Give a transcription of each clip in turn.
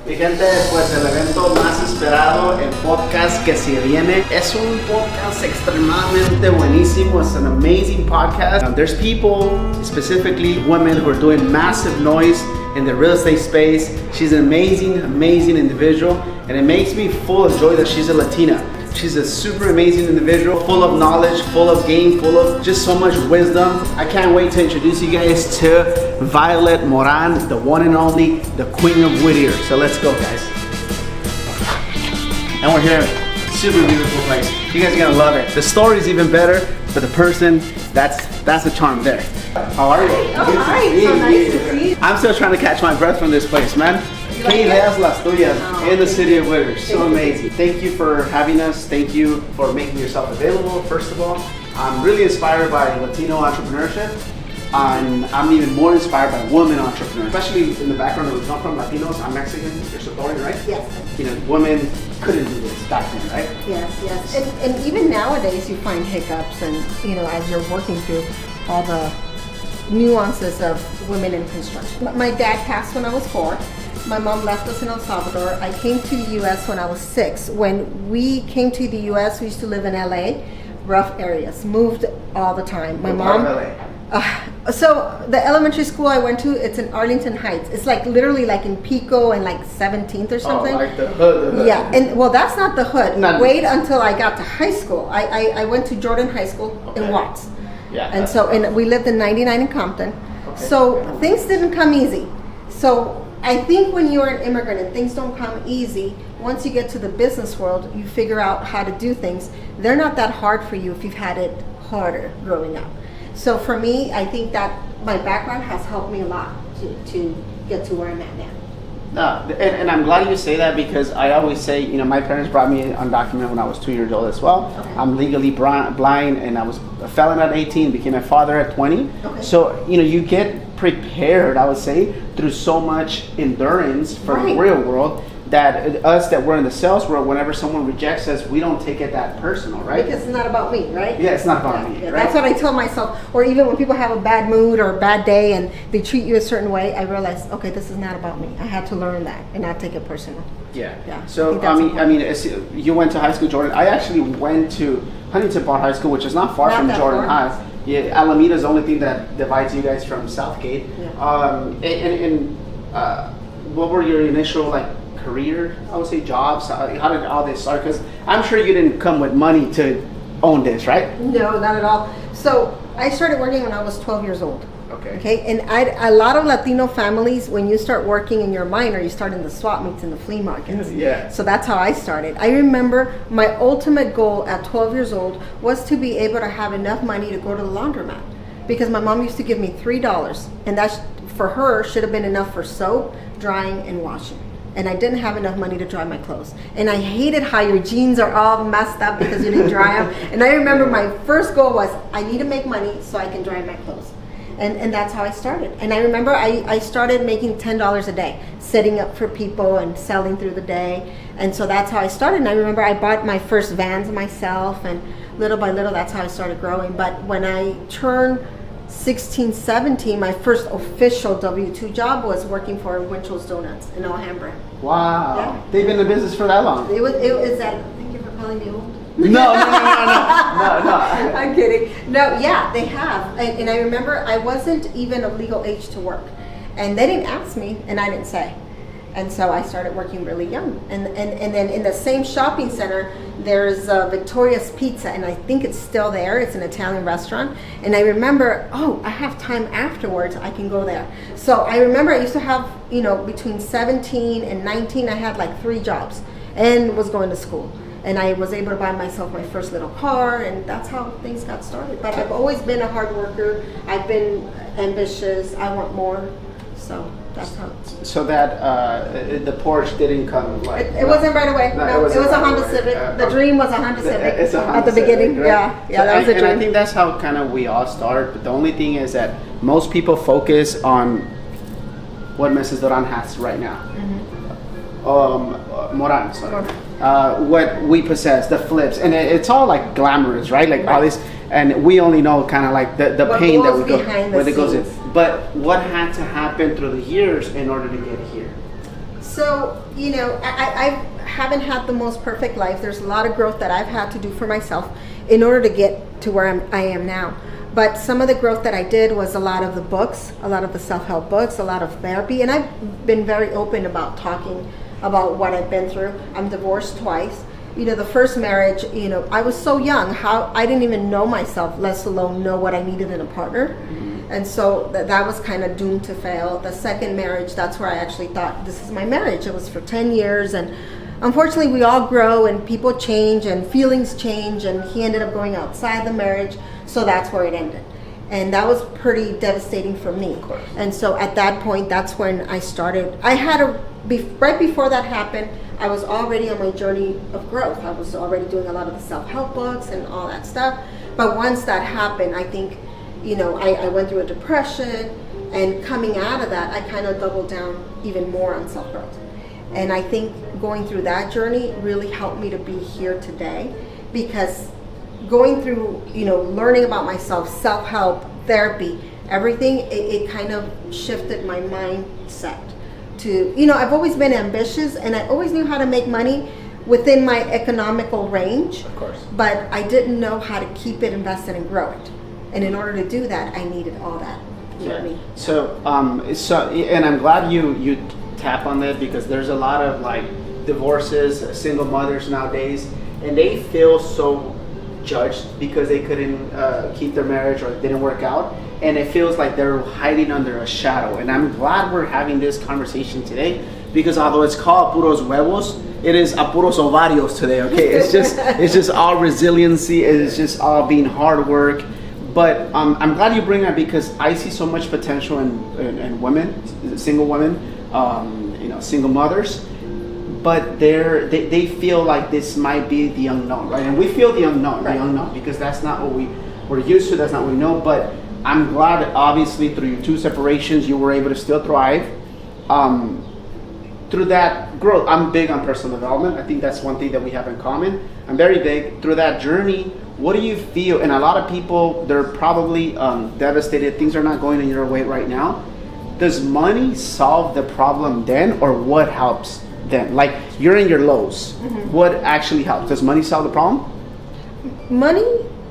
Mi gente, pues el evento más esperado, el podcast que se viene, es un podcast extremadamente buenísimo. It's an amazing podcast. There's people, specifically women, who are doing massive noise in the real estate space. She's an amazing individual, and it makes me full of joy that she's a Latina. She's a super amazing individual, full of knowledge, full of game, full of just so much wisdom. I can't wait to introduce you guys to Violet Moran, the one and only, the Queen of Whittier. So let's go, guys. And we're here, super beautiful place. You guys are gonna love it. The story is even better, but the person, that's the charm there. How are you? Oh, hi. So nice to see you. I'm still trying to catch my breath from this place, man. Que ideas las tuyas in the city of Whittier. So amazing. Thank you for having us. Thank you for making yourself available, first of all. I'm really inspired by Latino entrepreneurship. And I'm even more inspired by women entrepreneurs, especially in the background that we come from, Latinos. I'm Mexican, you're Salvadorian, right? Yes. You know, women couldn't do this back then, right? Yes. And even nowadays you find hiccups and, you know, as you're working through all the nuances of women in construction. My dad passed when I was 4. My mom left us in El Salvador. I came to the U.S. when I was 6. When we came to the U.S., we used to live in L.A., rough areas, moved all the time. My mom. So the elementary school I went to, it's in Arlington Heights. It's like literally like in Pico and like 17th or something. Oh, like the hood. Yeah, and well, that's not the hood. Wait until I got to high school. I went to Jordan High School in Watts. Yeah. And we lived in 99 in Compton. Okay. So things didn't come easy. So I think when you're an immigrant and things don't come easy, once you get to the business world, you figure out how to do things. They're not that hard for you if you've had it harder growing up. So for me, I think that my background has helped me a lot to get to where I'm at now. No, and I'm glad you say that, because I always say, you know, my parents brought me undocumented when I was 2 years old as well. Okay. I'm legally blind, and I was a felon at 18, became a father at 20. Okay. So, you know, you get prepared, I would say, through so much endurance for the real world, that us that we're in the sales world, whenever someone rejects us, we don't take it that personal, right? Because it's not about me, right? Yeah, it's not about me, Yeah, right? that's what I tell myself. Or even when people have a bad mood or a bad day and they treat you a certain way, I realize, okay, this is not about me. I had to learn that and not take it personal. Yeah. Yeah. So I mean, you went to high school, Jordan. I actually went to Huntington Park High School, which is not far from Jordan High. Yeah, Alameda is the only thing that divides you guys from Southgate. Yeah. What were your initial career? I would say jobs. How did all this start? Because I'm sure you didn't come with money to own this, right? No, not at all. So I started working when I was 12 years old. Okay. And a lot of Latino families, when you start working in your minor, you start in the swap meets and the flea markets. Yeah. So that's how I started. I remember my ultimate goal at 12 years old was to be able to have enough money to go to the laundromat, because my mom used to give me $3, and that's for her should have been enough for soap, drying, and washing. And I didn't have enough money to dry my clothes. And I hated how your jeans are all messed up because you didn't dry them. And I remember my first goal was, I need to make money so I can dry my clothes. And that's how I started. And I remember I started making $10 a day, setting up for people and selling through the day. And so that's how I started. And I remember I bought my first vans myself, and little by little, that's how I started growing. But when I turned 16, 17, my first official W-2 job was working for Winchell's Donuts in Alhambra. Wow. Yeah. They've been in business for that long. It was that, thank you for calling me old. No. I'm kidding. No, yeah, they have. And I remember I wasn't even of legal age to work. And they didn't ask me, and I didn't say. And so I started working really young. And then in the same shopping center, there's Victoria's Pizza, and I think it's still there. It's an Italian restaurant. And I remember, I have time afterwards, I can go there. So I remember I used to have, between 17 and 19, I had 3 jobs and was going to school. And I was able to buy myself my first little car, and that's how things got started. But I've always been a hard worker. I've been ambitious. I want more. So that's how. So that the Porsche didn't come It wasn't right away. No, it was a Honda Civic. The dream was a Honda Civic it's a Honda at the beginning. Civic, right? Yeah, that was the dream. And I think that's how kind of we all start. But the only thing is that most people focus on what Mrs. Duran has right now. Moran, sorry. What we possess, the flips, and it's all glamorous, right? All this, and we only know kind of the what pain that we go, behind where the it goes in. scenes. But what had to happen through the years in order to get here? So, I haven't had the most perfect life. There's a lot of growth that I've had to do for myself in order to get to where I am now. But some of the growth that I did was a lot of the books, a lot of the self-help books, a lot of therapy. And I've been very open about talking about what I've been through. I'm divorced twice. The first marriage, I was so young, I didn't even know myself, let alone know what I needed in a partner. Mm-hmm. And so that was kind of doomed to fail. The second marriage, that's where I actually thought, this is my marriage. It was for 10 years. And unfortunately, we all grow and people change and feelings change. And he ended up going outside the marriage. So that's where it ended. And that was pretty devastating for me. And so at that point, that's when I started. Right before that happened, I was already on my journey of growth. I was already doing a lot of the self-help books and all that stuff. But once that happened, I think, I went through a depression, and coming out of that, I kind of doubled down even more on self-growth. And I think going through that journey really helped me to be here today, because going through, learning about myself, self-help, therapy, everything, it kind of shifted my mindset to, I've always been ambitious and I always knew how to make money within my economical range. Of course. But I didn't know how to keep it invested and grow it. And in order to do that, I needed all that. Yeah. So, and I'm glad you tap on that, because there's a lot of divorces, single mothers nowadays, and they feel so judged because they couldn't keep their marriage or it didn't work out, and it feels like they're hiding under a shadow. And I'm glad we're having this conversation today, because although it's called Puros Huevos, it is A Puros Ovarios today. Okay, it's just all resiliency. It's just all being hard work. But I'm glad you bring that, because I see so much potential in women, single women, single mothers. But they feel like this might be the unknown, right? And we feel the unknown, because that's not what we're used to. That's not what we know. But I'm glad, obviously, through your 2 separations, you were able to still thrive. Through that growth, I'm big on personal development. I think that's one thing that we have in common. I'm very big. Through that journey, what do you feel? And a lot of people, they're probably devastated. Things are not going in your way right now. Does money solve the problem then, or what helps then? Like, you're in your lows. Mm-hmm. What actually helps? Does money solve the problem? Money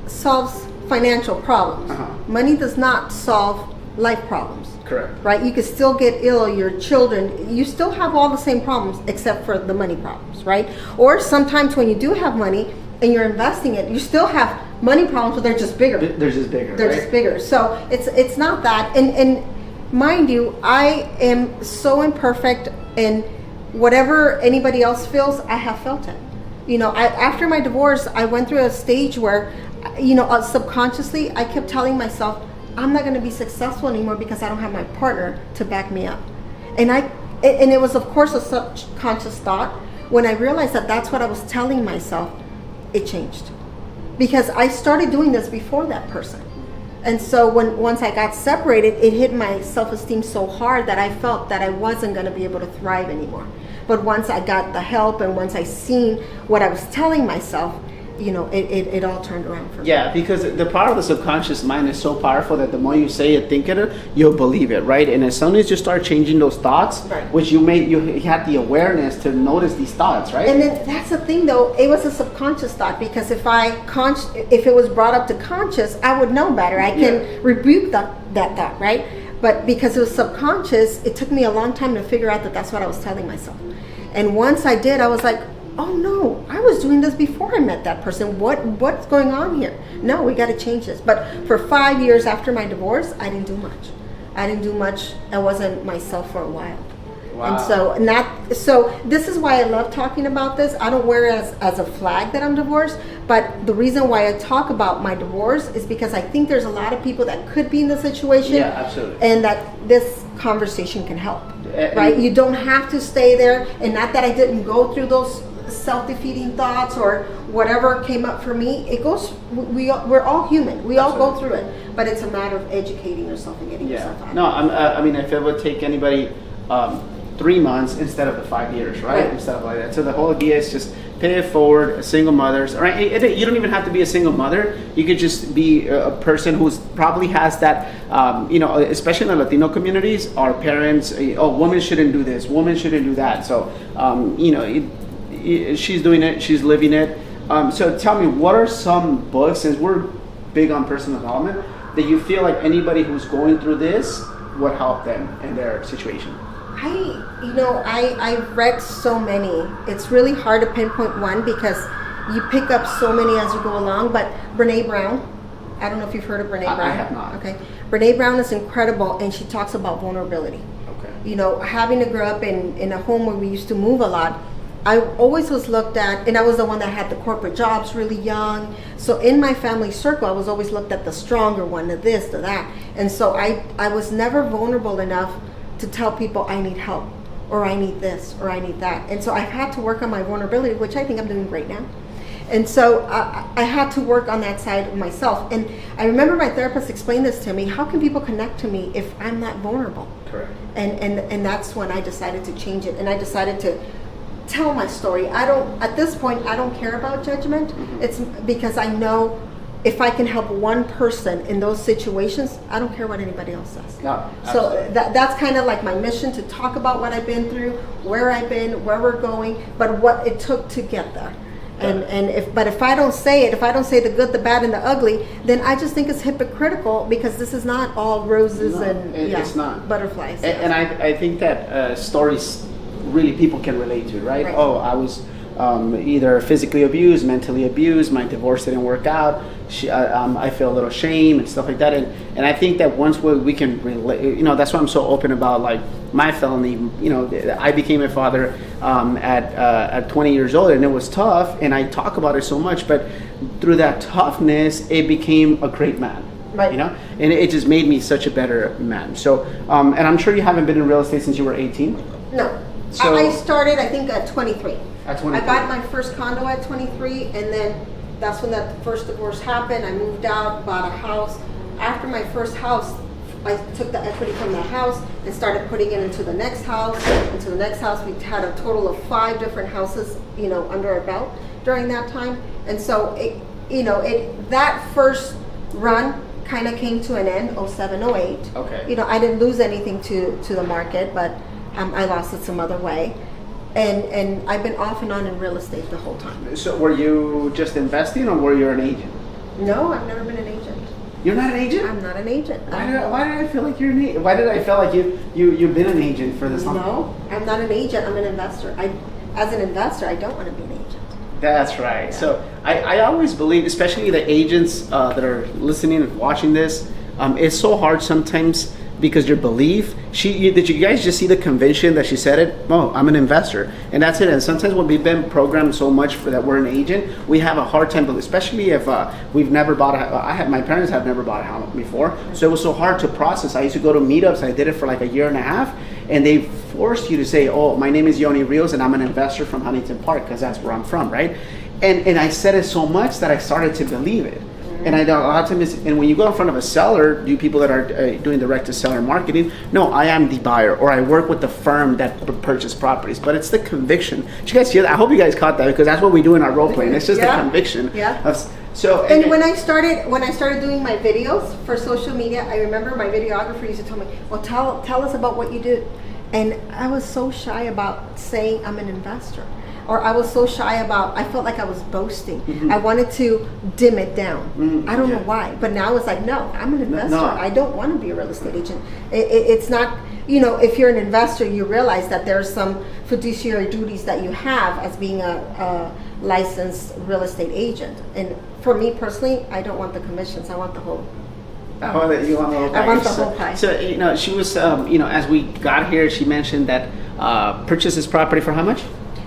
solves financial problems. Uh-huh. Money does not solve life problems. Correct. Right? You could still get ill, your children, you still have all the same problems except for the money problems, right? Or sometimes when you do have money and you're investing it, you still have money problems, but they're just bigger. They're just bigger. They're just bigger. So it's not that. And mind you, I am so imperfect, and whatever anybody else feels, I have felt it. After my divorce, I went through a stage where, subconsciously, I kept telling myself, I'm not going to be successful anymore because I don't have my partner to back me up. And it was, of course, a subconscious thought. When I realized that that's what I was telling myself, it changed. Because I started doing this before that person. And so once I got separated, it hit my self-esteem so hard that I felt that I wasn't going to be able to thrive anymore. But once I got the help, and once I seen what I was telling myself, it all turned around for me. Yeah, because the power of the subconscious mind is so powerful that the more you say it, think it, you'll believe it, right? And as soon as you start changing those thoughts, right, which you had the awareness to notice these thoughts, right? And then that's the thing, though, it was a subconscious thought, because if it was brought up to conscious, I would know better. I can rebuke that thought, right? But because it was subconscious, it took me a long time to figure out that that's what I was telling myself. And once I did, I was like, oh no, I was doing this before I met that person. What's going on here? No, we got to change this. But for 5 years after my divorce, I didn't do much. I wasn't myself for a while. Wow. And so this is why I love talking about this. I don't wear it as a flag that I'm divorced, but the reason why I talk about my divorce is because I think there's a lot of people that could be in the situation. Yeah, absolutely. And that this conversation can help. Right? You don't have to stay there. And not that I didn't go through those self-defeating thoughts or whatever came up for me. We're all human. We all go through it. But it's a matter of educating yourself and getting yourself out. No, I mean, if it would take anybody 3 months instead of the 5 years, right? And stuff like that. So the whole idea is just pay it forward. Single mothers, right? You don't even have to be a single mother. You could just be a person who's probably has that, especially in the Latino communities, our parents, women shouldn't do this, women shouldn't do that. So, she's doing it, she's living it. So tell me, what are some books, since we're big on personal development, that you feel like anybody who's going through this would help them in their situation? I've read so many. It's really hard to pinpoint one because you pick up so many as you go along. But Brene Brown, I don't know if you've heard of Brene Brown. I have not. Okay. Brene Brown is incredible, and she talks about vulnerability. Okay. Having to grow up in a home where we used to move a lot, I always was looked at, and I was the one that had the corporate jobs really young. So in my family circle, I was always looked at the stronger one, the this, the that. And so I was never vulnerable enough to tell people I need help, or I need this, or I need that. And so I've had to work on my vulnerability, which I think I'm doing great now. And so I had to work on that side of myself. And I remember my therapist explained this to me: how can people connect to me if I'm not vulnerable? Correct. And that's when I decided to change it, and I decided to tell my story. At this point, I don't care about judgment. Mm-hmm. It's because I know if I can help one person in those situations, I don't care what anybody else says. No, so that's kind of like my mission, to talk about what I've been through, where I've been, where we're going, but what it took to get there. And if I don't say it, if I don't say the good, the bad, and the ugly, then I just think it's hypocritical, because this is not all roses it's not butterflies. And I think that stories really people can relate to, right? Oh, I was either physically abused, mentally abused, my divorce didn't work out, I feel a little shame and stuff like that, and I think that once we can relate, that's why I'm so open about like my felony. I became a father at 20 years old, and it was tough, and I talk about it so much, but through that toughness, it became a great man. Right. And it just made me such a better man. So, and I'm sure you haven't been in real estate since you were 18? No. So, I started, I think, at 23. At 23. I got my first condo at 23, and then that's when that first divorce happened. I moved out, bought a house. After my first house, I took the equity from the house and started putting it into the next house. Into the next house, we had a total of 5 different houses, under our belt during that time. And so, that first run kind of came to an end, 07, 08. Okay. I didn't lose anything to the market, but I lost it some other way. And I've been off and on in real estate the whole time. So were you just investing, or were you an agent? No, I've never been an agent. You're not an agent? I'm not an agent. Why did I feel like you're an agent? Why did I feel like you've been an agent for this long? No, I'm not an agent. I'm an investor. As an investor, I don't want to be an agent. That's right. Yeah. So I always believe, especially the agents that are listening and watching this, it's so hard sometimes, because your belief, did you guys just see the conviction that she said it? Oh, I'm an investor, and that's it. And sometimes when we've been programmed so much for that we're an agent, we have a hard time, especially if we've never bought my parents have never bought a house before, so it was so hard to process. I used to go to meetups. I did it for like a year and a half, and they forced you to say, oh, my name is Yoni Rios, and I'm an investor from Huntington Park, because that's where I'm from, right? And I said it so much that I started to believe it. And a lot of times, and when you go in front of a seller, people that are doing direct to seller marketing, no, I am the buyer, or I work with the firm that purchased properties. But it's the conviction. Did you guys hear that? I hope you guys caught that, because that's what we do in our role playing. It's just the conviction. Yeah. And when I started doing my videos for social media, I remember my videographer used to tell me, "Well, tell us about what you do," and I was so shy about saying I'm an investor. Or I was so shy about, I felt like I was boasting. Mm-hmm. I wanted to dim it down. Mm-hmm. I don't know why. But now it's like, no, I'm an investor. No. I don't want to be a real estate agent. It's not, if you're an investor, you realize that there's some fiduciary duties that you have as being a licensed real estate agent. And for me personally, I don't want the commissions. I want the whole. You want the whole pie. I want the whole pie. So, she was, as we got here, she mentioned that purchased this property for how much?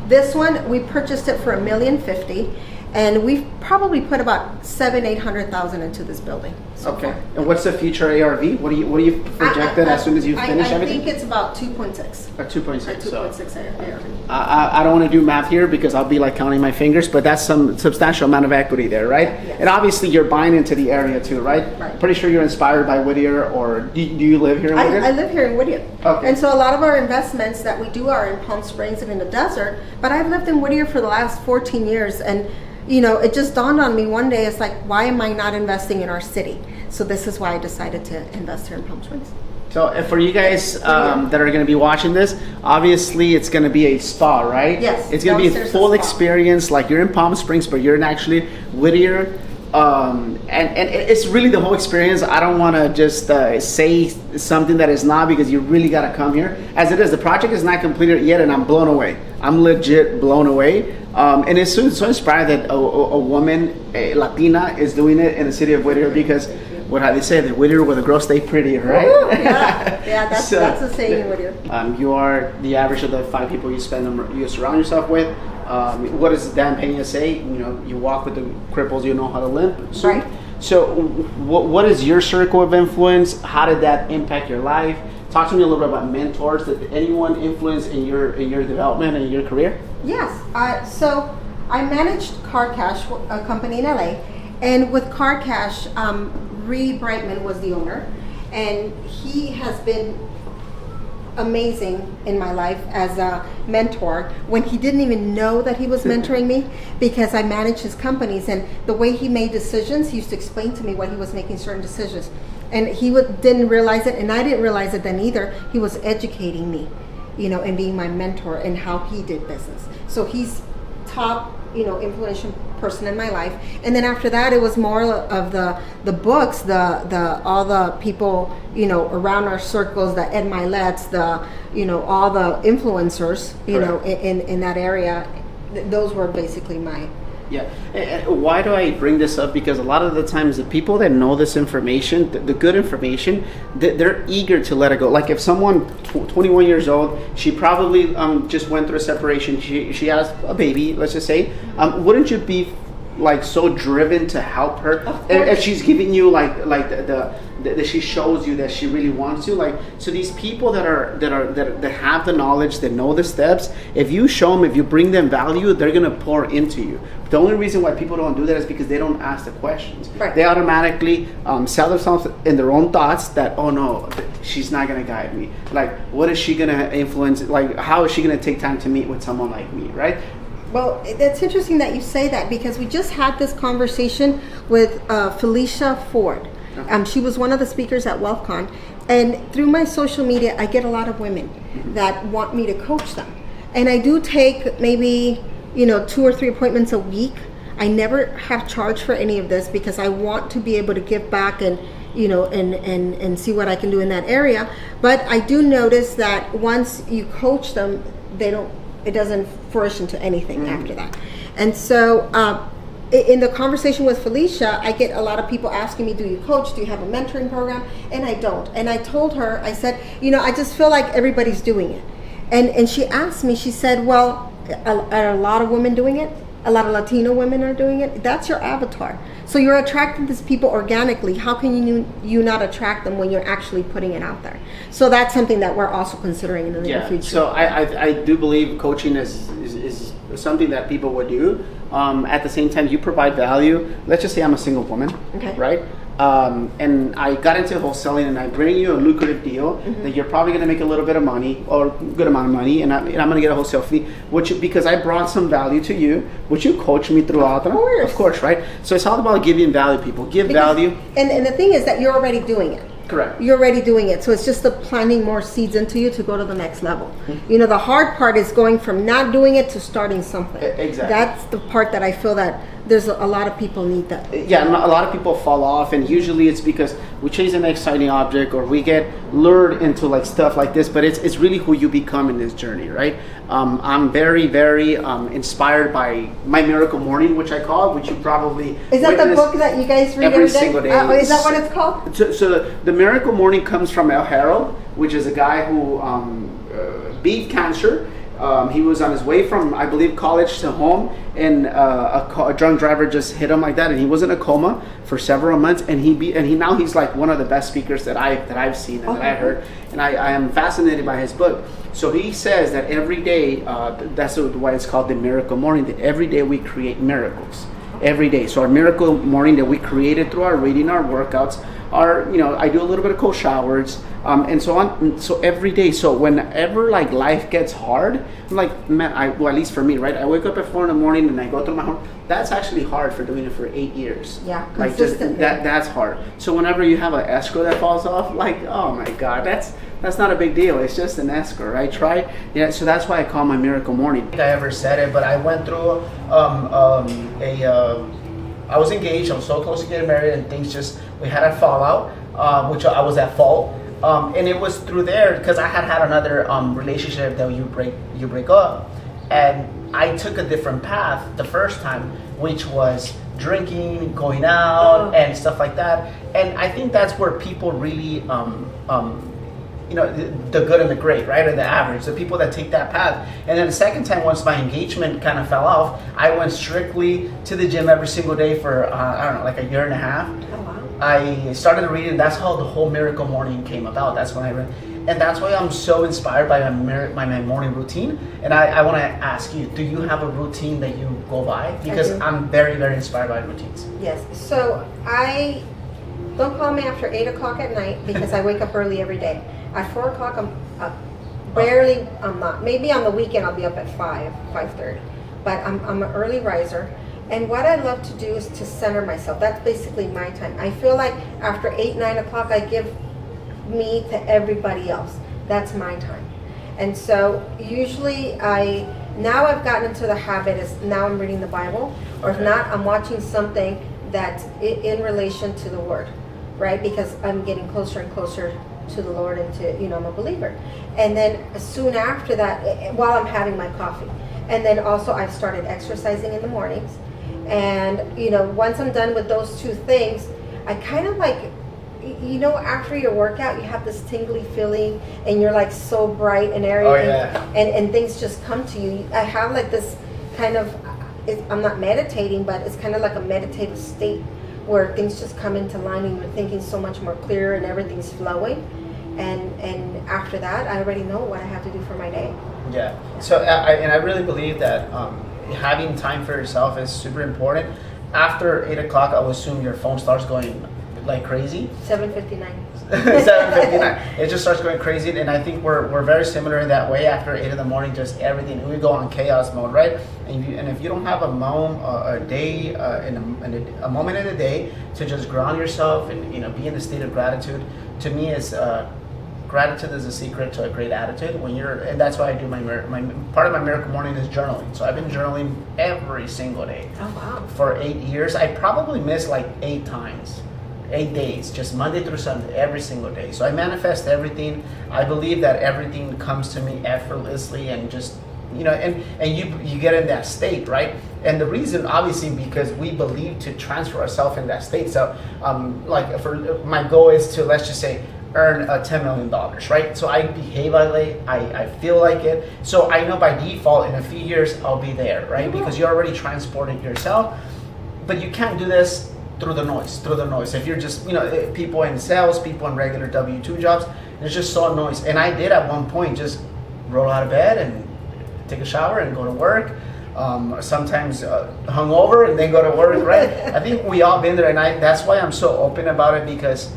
This one, we purchased it for $1,050,000, and we've probably put about $700,000-800,000 into this building. so Okay. far. And what's the future ARV? What do you projected as soon as you finish everything? I think it's about 2.6. Or 2.6. So 2.6 ARV. I don't want to do math here because I'll be like counting my fingers, but that's some substantial amount of equity there, right? Yes. And obviously you're buying into the area too, right? Right. Pretty sure you're inspired by Whittier, or do you live here in Whittier? I live here in Whittier. Okay. And so a lot of our investments that we do are in Palm Springs and in the desert, but I've lived in Whittier for the last 14 years, and it just dawned on me one day, it's like, why am I not investing in our city? So this is why I decided to invest here in Palm Springs. So for you guys that are going to be watching this, obviously it's going to be a spa, right? Yes. It's going to be a downstairs full spa. experience, like you're in Palm Springs, but you're in actually Whittier. And it's really the whole experience. I don't want to just say something that is not, because you really got to come here. As it is, the project is not completed yet, and I'm blown away. I'm legit blown away. And it's so inspired that a woman, a Latina, is doing it in the city of Whittier, because what how they say, that Whittier where the girls stay pretty, right? Ooh, yeah, that's the saying in Whittier. You are the average of the 5 people you surround yourself with. What does Dan Pena say? You walk with the cripples, you know how to limp. So, Right. So, what is your circle of influence? How did that impact your life? Talk to me a little bit about mentors. Did anyone influence in your development and in your career? Yes. So I managed Car Cash, a company in LA, and with Car Cash, Ree Brightman was the owner, and he has been amazing in my life as a mentor when he didn't even know that he was mentoring me, because I managed his companies, and the way he made decisions, he used to explain to me why he was making certain decisions, and he didn't realize it, and I didn't realize it then either. He was educating me, and being my mentor in how he did business. So he's top influential person in my life. And then after that, it was more of the books, the all the people around our circles, the Ed Milet's, all the influencers in that area. Those were basically my. Yeah. Why do I bring this up? Because a lot of the times the people that know this information, the good information, they're eager to let it go. Like if someone 21 years old, she probably just went through a separation, she has a baby, let's just say, wouldn't you be like so driven to help her if she's giving you like that she shows you that she really wants you? Like, so these people that have the knowledge, that know the steps, if you show them, if you bring them value, they're gonna pour into you. The only reason why people don't do that is because they don't ask the questions. Right. They automatically sell themselves in their own thoughts that, oh no, she's not gonna guide me. Like, what is she gonna influence? Like, how is she gonna take time to meet with someone like me, right? Well, it's interesting that you say that, because we just had this conversation with Felicia Ford. She was one of the speakers at WealthCon, and through my social media, I get a lot of women that want me to coach them, and I do take maybe 2 or 3 appointments a week. I never have charged for any of this because I want to be able to give back and and see what I can do in that area. But I do notice that once you coach them, it doesn't fruition to anything after that. And so in the conversation with Felicia, I get a lot of people asking me, do you coach? Do you have a mentoring program? And I don't. And I told her, I said, I just feel like everybody's doing it. And she asked me, she said, well, are a lot of women doing it? A lot of Latino women are doing it. That's your avatar. So you're attracting these people organically. How can you not attract them when you're actually putting it out there? So that's something that we're also considering in the near future. So I do believe coaching is something that people would do. At the same time, you provide value. Let's just say I'm a single woman, right? And I got into wholesaling, and I bring you a lucrative deal that you're probably going to make a little bit of money, or a good amount of money, and I'm going to get a wholesale fee, because I brought some value to you, which you coach me throughout. Of course, right? So it's all about giving value, people. Value. And the thing is that you're already doing it. Correct. You're already doing it. So it's just the planting more seeds into you to go to the next level. The hard part is going from not doing it to starting something. Exactly. That's the part that I feel that there's a lot of people need that. Yeah, a lot of people fall off, and usually it's because we chase an exciting object, or we get lured into like stuff like this, but it's really who you become in this journey, right? I'm very, very inspired by My Miracle Morning, which I call, which you probably Is that the book that you guys read every day? single day. Is that what it's called? So the Miracle Morning comes from El Harold, which is a guy who beat cancer. He was on his way from, I believe, college to home, and a drunk driver just hit him like that, and he was in a coma for several months. And now he's like one of the best speakers that I've seen and that I heard, and I am fascinated by his book. So he says that every day, that's why it's called the Miracle Morning. That every day we create miracles. Every day. So our miracle morning that we created through our reading, our workouts, I do a little bit of cold showers, and so on. So every day. So whenever like life gets hard, I'm like, man, at least for me, right? I wake up at 4 a.m. and I go through my home. That's actually hard for doing it for 8 years. Yeah, like just that's hard. So whenever you have an escrow that falls off, like, oh my God, that's not a big deal. It's just an escrow, right? So that's why I call my miracle morning. I don't think I ever said it, but I went through I was engaged. I was so close to getting married, and we had a fallout, which I was at fault. And it was through there because I had another relationship that you break up, and I took a different path the first time, which was drinking, going out, and stuff like that. And I think that's where people really the good and the great, right? Or the average, the people that take that path. And then the second time, once my engagement kind of fell off, I went strictly to the gym every single day for, like a year and a half. Oh, wow. I started reading. That's how the whole Miracle Morning came about. That's when I read. And that's why I'm so inspired by my morning routine. And I want to ask you, do you have a routine that you go by? Because I'm very, very inspired by routines. Yes. So don't call me after 8 o'clock at night because I wake up early every day. At 4 o'clock, I'm up. Rarely, I'm not. Maybe on the weekend, I'll be up at 5:30. But I'm an early riser. And what I love to do is to center myself. That's basically my time. I feel like after 8, 9 o'clock, I give me to everybody else. That's my time. And so usually now I've gotten into the habit is now I'm reading the Bible. Or if not, I'm watching something that's in relation to the Word. Right? Because I'm getting closer and closer to the Lord and to, I'm a believer. And then soon after that, while I'm having my coffee. And then also I've started exercising in the mornings. And, once I'm done with those two things, I kind of like, after your workout, you have this tingly feeling and you're like so bright and everything. Oh, yeah. And things just come to you. I have like this kind of, I'm not meditating, but it's kind of like a meditative state where things just come into line and you're thinking so much more clear and everything's flowing. And after that, I already know what I have to do for my day. Yeah. So I really believe that having time for yourself is super important. After 8 o'clock, I would assume your phone starts going like crazy. 7:59. 7:59. It just starts going crazy, and I think we're very similar in that way. After 8 in the morning, just everything we go on chaos mode, right? And if you don't have a moment in the day to just ground yourself and be in a state of gratitude, to me is gratitude is a secret to a great attitude. And that's why I do my part of my miracle morning is journaling. So I've been journaling every single day. Oh wow! For 8 years, I probably missed like 8 times. 8 days, just Monday through Sunday, every single day. So I manifest everything. I believe that everything comes to me effortlessly, and just and you get in that state, right? And the reason, obviously, because we believe to transfer ourselves in that state. So, my goal is to, let's just say, earn $10 million, right? So I behave like it, I feel like it. So I know by default in a few years I'll be there, right? Because you already transported yourself. But you can't do this through the noise. If you're just, people in sales, people in regular W-2 jobs, there's just so noise. And I did at one point just roll out of bed and take a shower and go to work. Sometimes hungover and then go to work, right? I think we all been there, and that's why I'm so open about it, because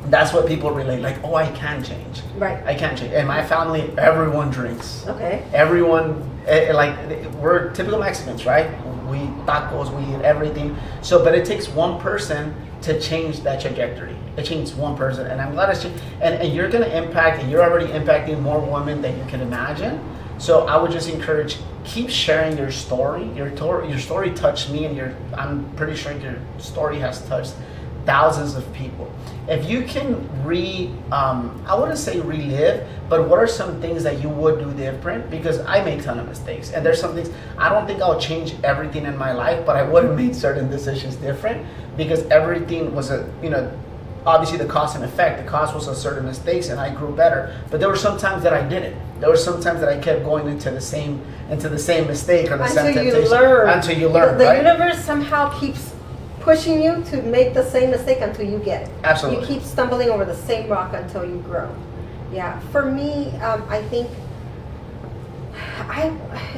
that's what people relate. Like, oh, I can change. Right. I can change. In my family, everyone drinks. Okay. Everyone, we're typical Mexicans, right? We eat tacos, we eat everything. So, but it takes one person to change that trajectory. It changes one person, and I'm glad it's changed. And you're going to impact, and you're already impacting more women than you can imagine. So I would just encourage, keep sharing your story. Your story touched me, and I'm pretty sure your story has touched thousands of people. If you can I wouldn't say relive, but what are some things that you would do different? Because I make a ton of mistakes, and there's some things, I don't think I'll change everything in my life, but I would have made certain decisions different, because everything was obviously the cause and effect. The cause was a certain mistakes, and I grew better. But there were some times that I didn't. There were some times that I kept going into the same mistake or the same temptation. Until you learn. The right? universe somehow keeps pushing you to make the same mistake until you get it. Absolutely. You keep stumbling over the same rock until you grow. Yeah. For me, I think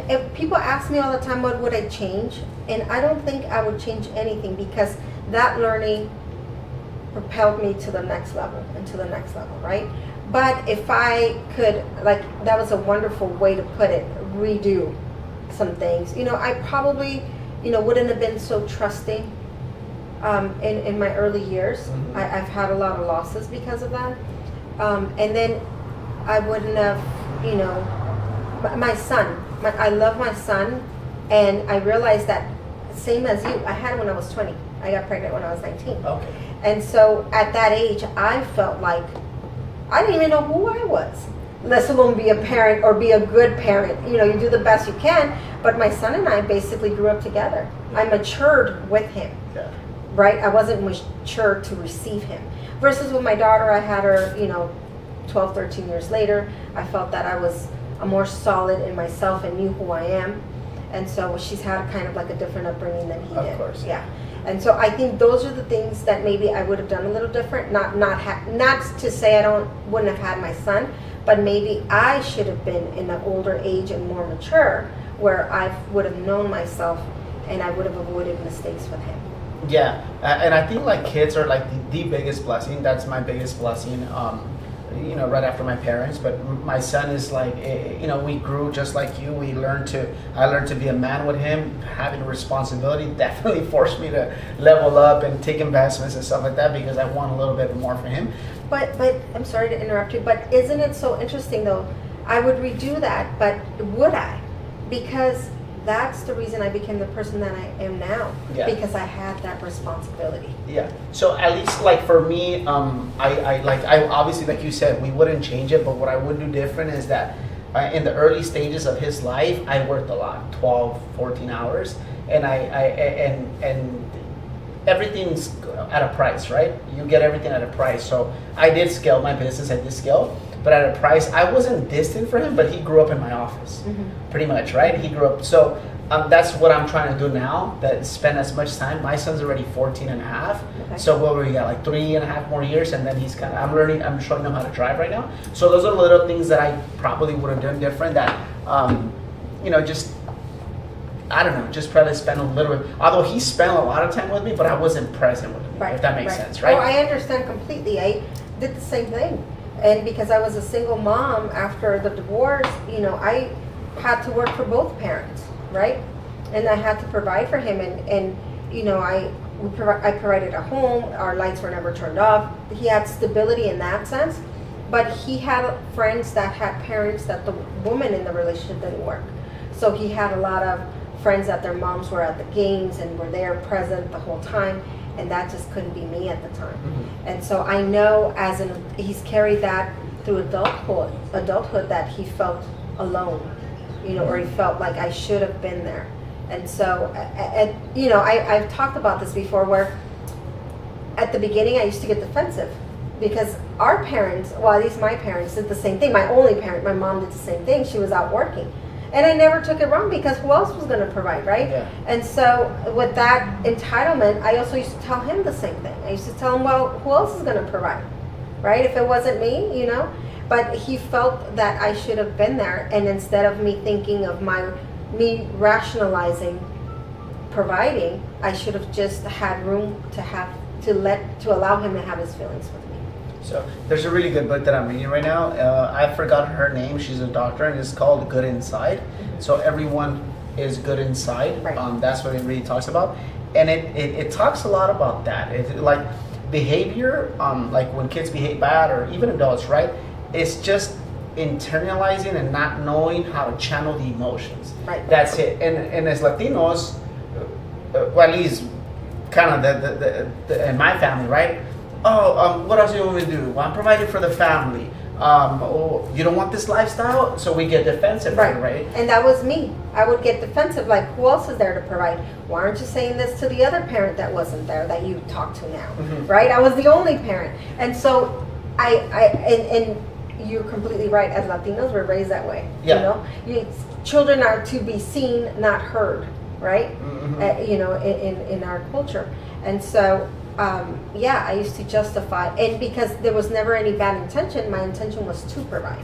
if people ask me all the time what would I change, and I don't think I would change anything, because that learning propelled me to the next level and to the next level, right? But if I could, like, that was a wonderful way to put it, redo some things, I probably, wouldn't have been so trusting in my early years. Mm-hmm. I've had a lot of losses because of that. And then I wouldn't have, my son, I love my son, and I realized that, same as you, I had him when I was 20. I got pregnant when I was 19. Okay. And so at that age, I felt like I didn't even know who I was, let alone be a parent or be a good parent. You do the best you can, but my son and I basically grew up together. I matured with him, right? I wasn't mature to receive him. Versus with my daughter, I had her, 12, 13 years later. I felt that I was more solid in myself and knew who I am. And so she's had kind of like a different upbringing than he did. Of course. Yeah. And so I think those are the things that maybe I would have done a little different. Not to say wouldn't have had my son, but maybe I should have been in an older age and more mature, where I would have known myself and I would have avoided mistakes with him. Yeah, and I think like kids are like the biggest blessing. That's my biggest blessing. Right after my parents, but my son is like, we grew just like you. I learned to be a man with him. Having a responsibility definitely forced me to level up and take investments and stuff like that, because I want a little bit more for him. But I'm sorry to interrupt you, but isn't it so interesting though? I would redo that, but would I? Because that's the reason I became the person that I am now, because I had that responsibility. Yeah. So at least like for me, I obviously, like you said, we wouldn't change it, but what I would do different is that in the early stages of his life, I worked a lot, 12, 14 hours, and and everything's at a price, right? You get everything at a price. So I did scale my business, I did scale, but at a price. I wasn't distant from him, but he grew up in my office, pretty much, right? He grew up. So that's what I'm trying to do now, that spend as much time. My son's already 14 and a half. Okay. So what we got, like 3.5 more years, and then he's I'm showing him how to drive right now. So those are little things that I probably would have done different, that, just, I don't know, just probably spend a little bit. Although he spent a lot of time with me, but I wasn't present with him, if that makes sense, right? Oh, I understand completely. I did the same thing. And because I was a single mom after the divorce, I had to work for both parents, right? And I had to provide for him. And I provided a home. Our lights were never turned off. He had stability in that sense. But he had friends that had parents that the woman in the relationship didn't work. So he had a lot of friends that their moms were at the games and were there present the whole time. And that just couldn't be me at the time. Mm-hmm. And so I know he's carried that through adulthood that he felt alone, or he felt like I should have been there. And so, I've talked about this before, where at the beginning I used to get defensive because our parents, well, at least my parents, did the same thing. My only parent, my mom, did the same thing. She was out working. And I never took it wrong, because who else was going to provide, right? Yeah. And so with that entitlement, I also used to tell him the same thing. I used to tell him, well, who else is going to provide, right? If it wasn't me, But he felt that I should have been there. And instead of me thinking of me rationalizing providing, I should have just had room to allow him to have his feelings with me. So there's a really good book that I'm reading right now. I forgot her name. She's a doctor, and it's called Good Inside. Mm-hmm. So everyone is good inside. Right. That's what it really talks about, and it talks a lot about that. It's like behavior, like when kids behave bad, or even adults, right? It's just internalizing and not knowing how to channel the emotions. Right. That's it. And as Latinos, well, at least kind of the in my family, right? What else do you want me to do? Well, I'm providing for the family. oh, you don't want this lifestyle, so we get defensive, right? And that was me. I would get defensive, like, who else is there to provide? Why aren't you saying this to the other parent that wasn't there that you talk to now, right? I was the only parent, and so and you're completely right. As Latinos, we're raised that way. Yeah. Children are to be seen, not heard, right? In our culture, and so. I used to justify, and because there was never any bad intention, my intention was to provide.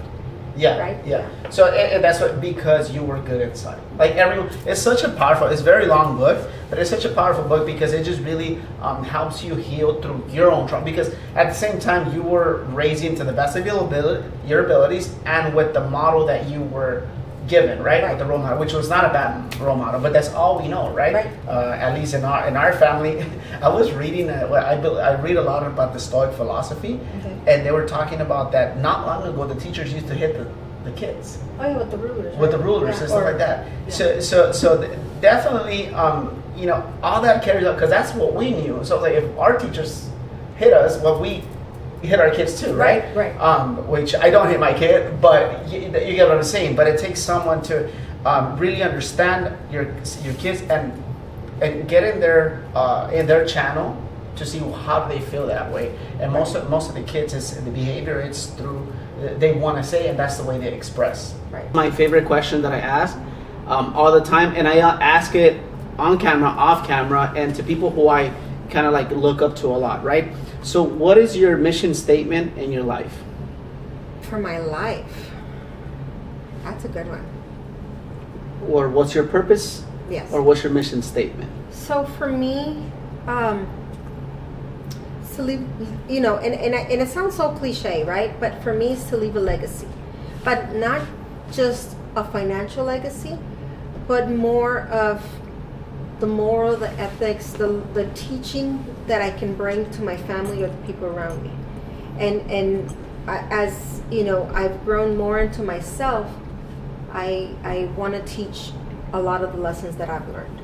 Yeah, right? Yeah. So and that's what, because you were good inside. Like it's such a powerful. It's a very long book, but it's such a powerful book because it just really helps you heal through your own trauma. Because at the same time, you were raising to the best of your abilities, and with the model that you were given, right? With the role model, which was not a bad role model, but that's all we know, right? At least in our family. I was reading, I read a lot about the Stoic philosophy, and they were talking about that not long ago. The teachers used to hit the kids. Oh yeah, with the rulers. With the rulers and stuff like that. Yeah. So definitely, all that carries out because that's what we knew. So like, if our teachers hit us, well, we hit our kids too, right? Which I don't hit my kid, but you get what I'm saying. But it takes someone to really understand your kids and get in their channel to see how do they feel that way. And most of the kids, is the behavior. It's through they want to say, and that's the way they express. Right. My favorite question that I ask all the time, and I ask it on camera, off camera, and to people who I kind of like look up to a lot, right? So what is your mission statement in your life? For my life? That's a good one. Or what's your purpose? Yes. Or what's your mission statement? So for me, to leave, and it sounds so cliche, right? But for me, it's to leave a legacy. But not just a financial legacy, but more of the moral, the ethics, the teaching that I can bring to my family or the people around me. And as I've grown more into myself, I want to teach a lot of the lessons that I've learned.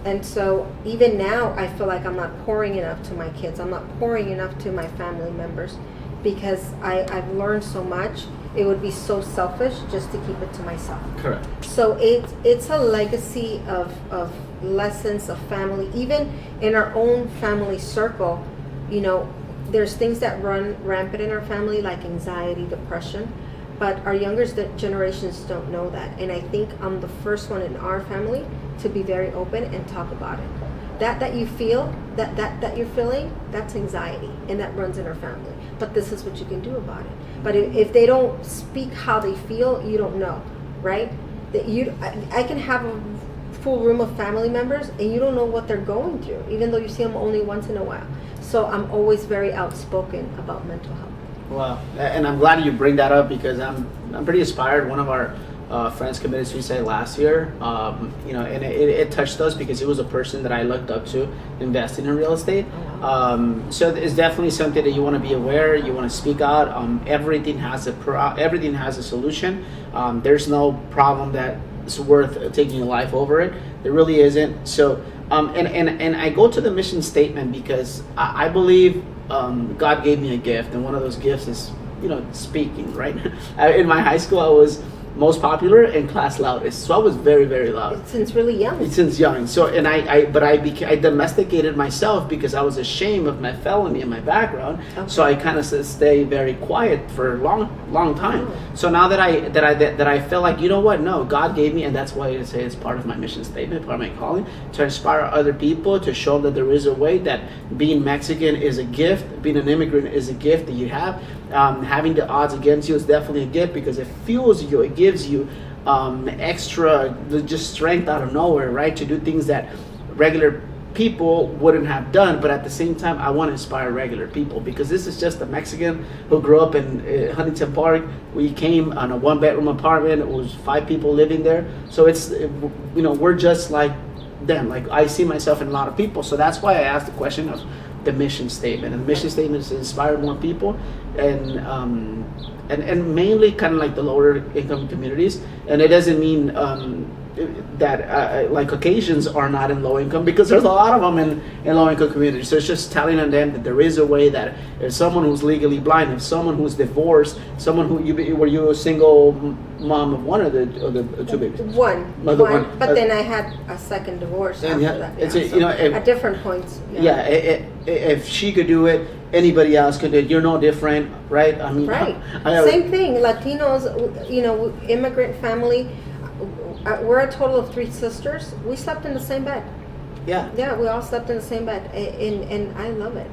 And so even now, I feel like I'm not pouring enough to my kids. I'm not pouring enough to my family members because I've learned so much. It would be so selfish just to keep it to myself. Correct. So it's a legacy of lessons of family. Even in our own family circle, there's things that run rampant in our family, like anxiety, depression. But our younger generations don't know that. And I think I'm the first one in our family to be very open and talk about it. That you feel, that you're feeling, that's anxiety. And that runs in our family. But this is what you can do about it. But if they don't speak how they feel, you don't know, right? I can have a full room of family members and you don't know what they're going through, even though you see them only once in a while. So I'm always very outspoken about mental health. Wow, and I'm glad you bring that up because I'm pretty inspired. One of our friends committed suicide last year, and it touched us because it was a person that I looked up to investing in real estate. So it's definitely something that you want to be aware. You want to speak out. Everything has a solution. There's no problem that's worth taking your life over it. There really isn't. So and I go to the mission statement because I believe God gave me a gift, and one of those gifts is speaking. Right. In my high school, I was most popular and class loudest, so I was very, very loud since really young. Since young. So and I domesticated myself because I was ashamed of my felony and my background. Okay. So I kind of stay very quiet for a long time. Oh. So now that I feel like no, God gave me, and that's why I say it's part of my mission statement, part of my calling, to inspire other people, to show that there is a way that being Mexican is a gift, being an immigrant is a gift that you have. Having the odds against you is definitely a gift because it fuels you. It gives you extra just strength out of nowhere, right? To do things that regular people wouldn't have done. But at the same time, I want to inspire regular people because this is just a Mexican who grew up in Huntington Park. We came on a 1-bedroom apartment. It was 5 people living there. So it's we're just like them. Like I see myself in a lot of people. So that's why I asked the question of the mission statement. And the mission statement is to inspire more people and mainly kind of like the lower income communities. And it doesn't mean like Caucasians are not in low income, because there's a lot of them in low income communities. So it's just telling them that there is a way that if someone who's legally blind, if someone who's divorced, someone who were you a single mom of one or the two babies? One. But then I had a second divorce after that. It's at different points. If she could do it, anybody else could do it. You're no different, right? I mean, right. Same thing. Latinos, immigrant family. We're a total of 3 sisters. We slept in the same bed. Yeah, we all slept in the same bed, and I love it.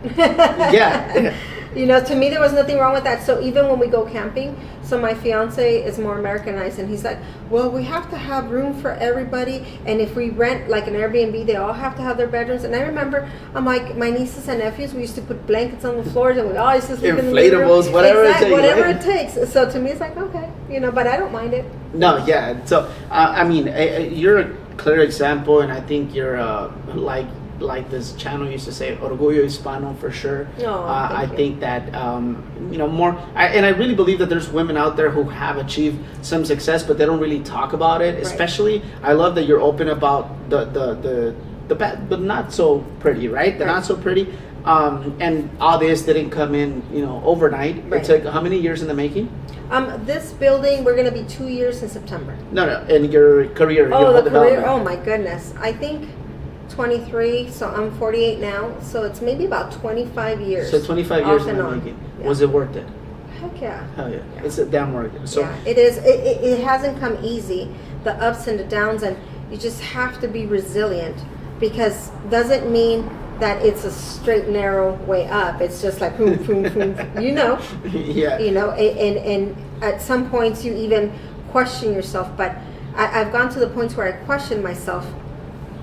To me, there was nothing wrong with that. So even when we go camping, so my fiance is more Americanized, and he's like, well, we have to have room for everybody, and if we rent like an Airbnb, they all have to have their bedrooms. And I remember, I'm like, my nieces and nephews, we used to put blankets on the floors, and we all used to sleep in the living room. Inflatables, whatever it takes. So to me, it's like, okay, but I don't mind it. No, yeah. So I mean, you're a clear example, and I think you're like this channel used to say, Orgullo Hispano, for sure. I think that more, and I really believe that there's women out there who have achieved some success, but they don't really talk about it. Right. Especially, I love that you're open about the bad, but not so pretty, right? The not so pretty. And all this didn't come in, overnight. Right. It took how many years in the making? This building, we're going to be 2 years in September. No, in your career. The career. Oh my goodness. I think 23, so I'm 48 now, so it's maybe about 25 years. So 25 years in the making. Yeah. Was it worth it? Heck yeah. Hell yeah. It's a damn worth it. So yeah, it is. It hasn't come easy, the ups and the downs, and you just have to be resilient, because doesn't mean that it's a straight, narrow way up. It's just like boom, boom, boom. Yeah. And at some points you even question yourself. But I've gone to the points where I question myself.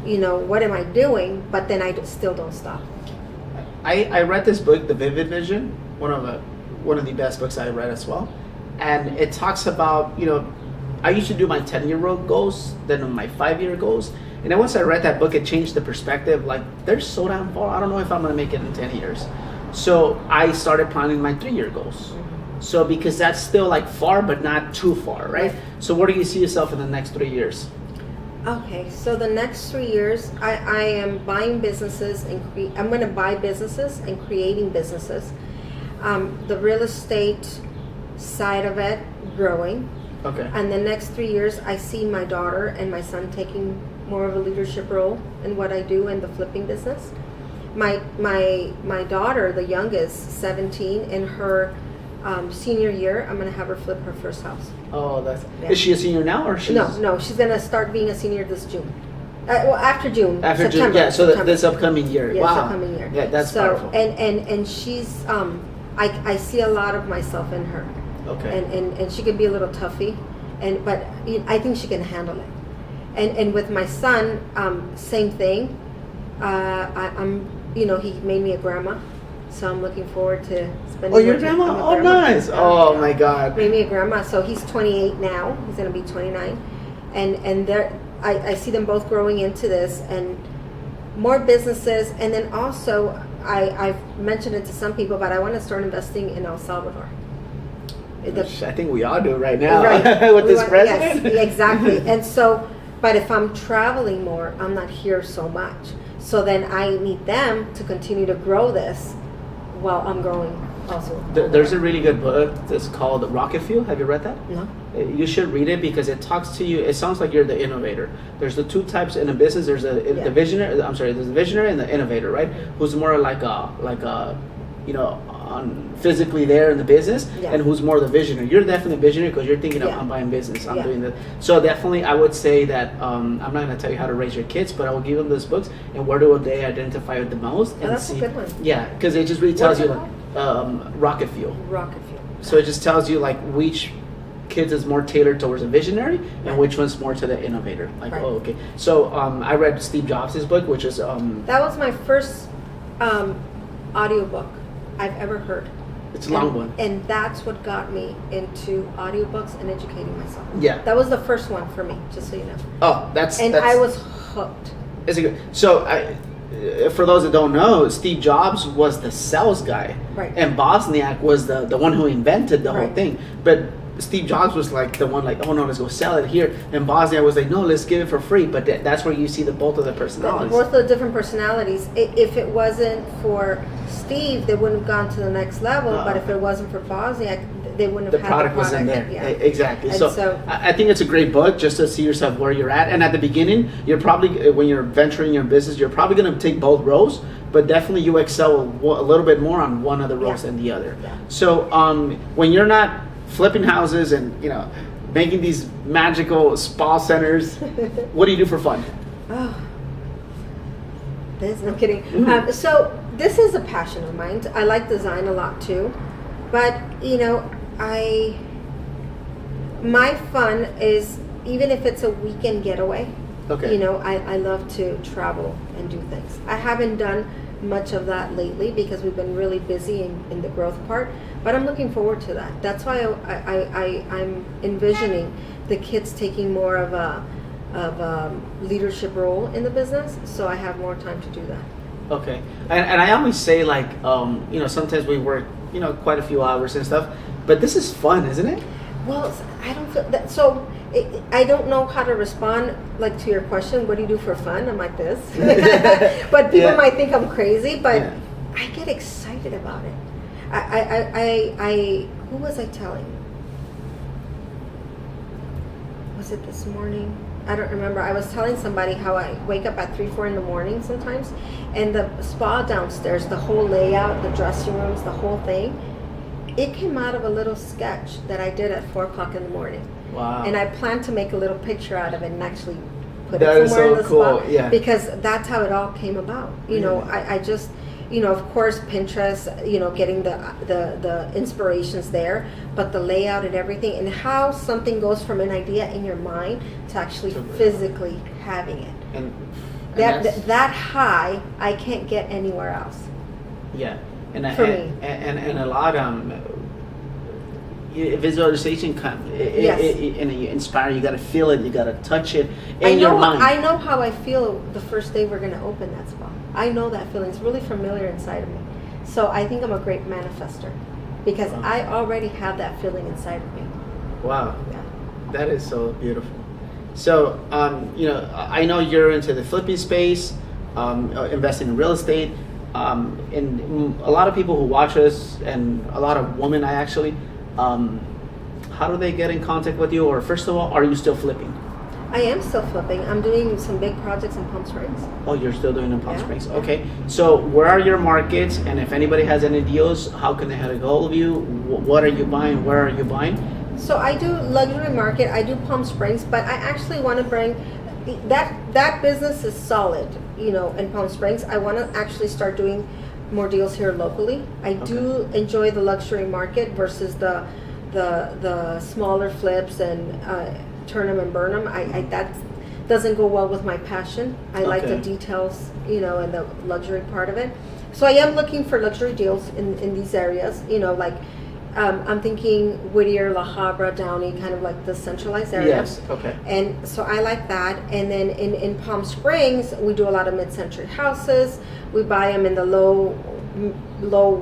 What am I doing? But then I still don't stop. I read this book, The Vivid Vision, one of the best books I read as well, and it talks about I used to do my 10-year goals, then my 5-year goals. And then once I read that book, it changed the perspective. Like, they're so damn far. I don't know if I'm going to make it in 10 years. So I started planning my 3-year goals. Mm-hmm. So because that's still like far, but not too far, right? So where do you see yourself in the next 3 years? Okay, so the next 3 years, I am buying businesses and I'm going to buy businesses and creating businesses. The real estate side of it growing. Okay. And the next 3 years, I see my daughter and my son taking more of a leadership role in what I do in the flipping business. My daughter, the youngest, 17, in her senior year, I'm going to have her flip her first house. Oh, is she a senior now, or she's... No, she's going to start being a senior this June. After June. After September, June, yeah. So September. This upcoming year. Yeah, wow. this upcoming year. Yeah, that's powerful. And she's I see a lot of myself in her. Okay. And she can be a little toughy, but I think she can handle it. And with my son, same thing. I'm he made me a grandma, so I'm looking forward to spending. Oh, your grandma? Oh, nice. Oh my God. Made me a grandma. So he's 28 now. He's gonna be 29, and I see them both growing into this and more businesses. And then also I've mentioned it to some people, but I want to start investing in El Salvador. I think we all do right now, with this president. Yes, exactly. And so, but if I'm traveling more, I'm not here so much. So then I need them to continue to grow this while I'm growing also. There's a really good book that's called Rocket Fuel. Have you read that? No. You should read it because it talks to you. It sounds like you're the innovator. There's the two types in a business. There's the visionary. There's the visionary and the innovator, right? Who's more like a physically there in the business, and who's more the visionary. You're definitely a visionary because you're thinking of I'm buying business, I'm doing this. So definitely I would say that I'm not going to tell you how to raise your kids, but I will give them those books and where do they identify with the most and that's see. A good one. Yeah, because it just really tells you Rocket Fuel. Rocket Fuel. So it just tells you like which kids is more tailored towards a visionary and which one's more to the innovator. Like okay. So I read Steve Jobs' book, which is that was my first audiobook I've ever heard. It's a long one. And that's what got me into audiobooks and educating myself. Yeah. That was the first one for me, just so you know. Oh, I was hooked. It's a good. So for those that don't know, Steve Jobs was the sales guy. Right. And Bosniak was the one who invented the whole thing. But Steve Jobs was like the one like, oh no, let's go sell it here. And Bosnia was like, no, let's give it for free. But that's where you see the both of the personalities. Both of the different personalities. If it wasn't for Steve, they wouldn't have gone to the next level. But if it wasn't for Bosnia, they wouldn't have the had product the product. was in there. Yeah. Exactly. And So I think it's a great book just to see yourself where you're at. And at the beginning, you're probably, when you're venturing your business, you're probably going to take both roles, but definitely you excel a little bit more on one of the roles than the other. Yeah. So when you're not flipping houses and, you know, making these magical spa centers, what do you do for fun? Oh, I'm kidding. So this is a passion of mine. I like design a lot too, but you know, my fun is, even if it's a weekend getaway. Okay. You know, I love to travel and do things. I haven't done much of that lately because we've been really busy in the growth part, but I'm looking forward to that. That's why I'm envisioning the kids taking more of a leadership role in the business, so I have more time to do that. Okay. And I always say, like, you know, sometimes we work, you know, quite a few hours and stuff, but this is fun, isn't it? Well, I don't feel that. So I don't know how to respond, like, to your question. What do you do for fun? I'm like this, but people might think I'm crazy. But I get excited about it. I who was I telling? Was it this morning? I don't remember. I was telling somebody how I wake up at 3-4 in the morning sometimes, and the spa downstairs, the whole layout, the dressing rooms, the whole thing. It came out of a little sketch that I did at 4 o'clock in the morning. Wow. And I plan to make a little picture out of it and actually put that it somewhere in the cool. spot. Yeah. Because that's how it all came about. You know, I just, you know, of course, Pinterest, you know, getting the inspirations there, but the layout and everything, and how something goes from an idea in your mind to actually physically having it. And that high, I can't get anywhere else. Yeah. For me. And a lot visualization and you inspire. You got to feel it. You got to touch it in your mind. I know how I feel the first day we're going to open that spa. I know that feeling. It's really familiar inside of me. So I think I'm a great manifester because I already have that feeling inside of me. Wow. Yeah. That is so beautiful. So you know, I know you're into the flipping space, investing in real estate. And a lot of people who watch us, and a lot of women, how do they get in contact with you? Or first of all, are you still flipping? I am still flipping. I'm doing some big projects in Palm Springs. Oh, you're still doing in Palm Springs. Okay. So where are your markets? And if anybody has any deals, how can they have a hold of you? What are you buying? Where are you buying? So I do luxury market. I do Palm Springs, but I actually want to bring that business is solid, you know, in Palm Springs. I want to actually start doing more deals here locally. I do enjoy the luxury market versus the smaller flips and turn them and burn them. That doesn't go well with my passion. I like the details, you know, and the luxury part of it. So I am looking for luxury deals in these areas, you know, like I'm thinking Whittier, La Habra, Downey, kind of like the centralized area. Yes, okay. And so I like that. And then in Palm Springs, we do a lot of mid-century houses. We buy them in the low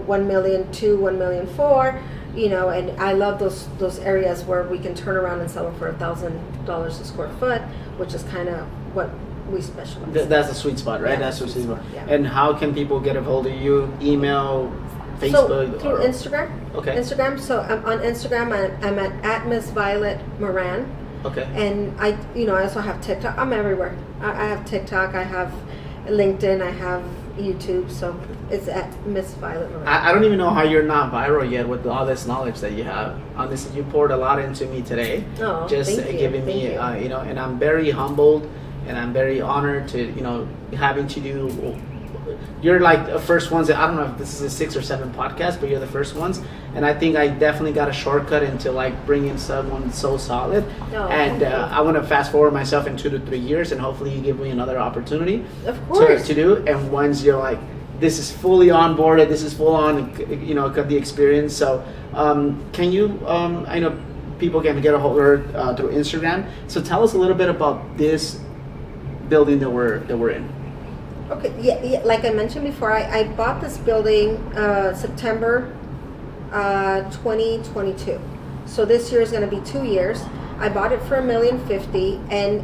1 million to 1 million for, you know, and I love those areas where we can turn around and sell them for $1,000 a square foot, which is kind of what we specialize. That's the sweet spot, right? Yeah, that's the sweet spot. Yeah. And how can people get a hold of you? Email, Facebook? So through Instagram. Okay. Instagram. So I'm on Instagram. I'm at Miss Violet Moran. Okay. And I also have TikTok. I'm everywhere. I have TikTok. I have LinkedIn. I have YouTube. So it's at Miss Violet Moran. I don't even know how you're not viral yet with all this knowledge that you have. Honestly, you poured a lot into me today. Oh, just thank you. giving me, you know, and I'm very humbled and I'm very honored to, you know, having to do. You're like the first ones that, I don't know if this is a 6 or 7 podcast, but you're the first ones, and I think I definitely got a shortcut into like bringing someone so solid. And I want to fast forward myself in 2 to 3 years, and hopefully you give me another opportunity to do. And once you're like, this is fully on board, this is full on, you know, the experience. So can you? I know people can get a hold of her through Instagram. So tell us a little bit about this building that we're in. Okay, yeah, like I mentioned before, I bought this building September 2022. So this year is going to be 2 years. I bought it for $1,050,000, and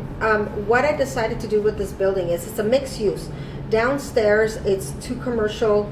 what I decided to do with this building is it's a mixed use. Downstairs, it's two commercial